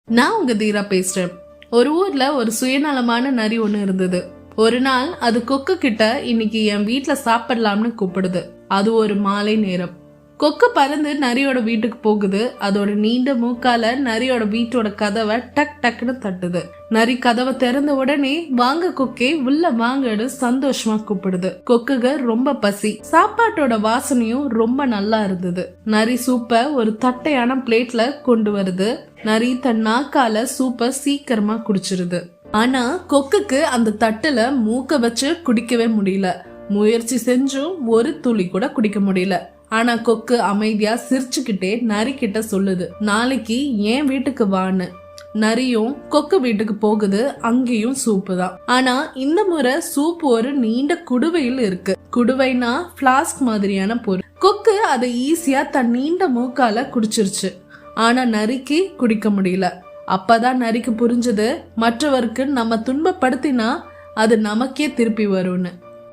நான் உங்க தீரா பேசுறேன். ஒரு ஊர்ல ஒரு சுயநலமான நரி ஒண்ணு இருந்தது. ஒரு நாள் அது கொக்கு கிட்ட இன்னைக்கு என் வீட்டுல சாப்பிடலாம்னு கூப்பிடுது. அது ஒரு மாலை நேரம். கொக்கு பறந்து நரியோட வீட்டுக்கு போகுது. அதோட நீண்ட மூக்கால நரியோட வீட்டோட கதவை டக் டக்குன்னு தட்டுது. நரி கதவை திறந்த உடனே வாங்க கொக்கே உள்ள வாங்கன்னு சந்தோஷமா கூப்பிடுது. கொக்குக ரொம்ப பசி, சாப்பாட்டோட வாசனையும் ரொம்ப நல்லா இருந்தது. நரி சூப்ப ஒரு தட்டையான பிளேட்ல கொண்டு வருது. நரி தன் நாக்கால சூப்ப சீக்கிரமா குடிச்சிருது. ஆனா கொக்குக்கு அந்த தட்டுல மூக்க வச்சு குடிக்கவே முடியல. முயற்சி செஞ்சும் ஒரு துளி கூட குடிக்க முடியல. ஆனா கொக்கு அமைதியா சிரிச்சுக்கிட்டே நரி கிட்ட சொல்லுது, நாளைக்கு என் வீட்டுக்கு வான்னு. நரியும் கொக்கு வீட்டுக்கு போகுது. அங்கேயும் சூப்பு தான். ஆனா இந்த முறை சூப் ஒரு நீண்ட குடுவையில் இருக்கு. குடுவைனா பிளாஸ்க் மாதிரியான பொருள். கொக்கு அதை ஈஸியா தன் நீண்ட மூக்கால குடிச்சிருச்சு. ஆனா நரிக்கு குடிக்க முடியல. அப்பதான் நரிக்கு புரிஞ்சது, மற்றவருக்கு நம்ம துன்பப்படுத்தினா அது நமக்கே திருப்பி வரும்னு.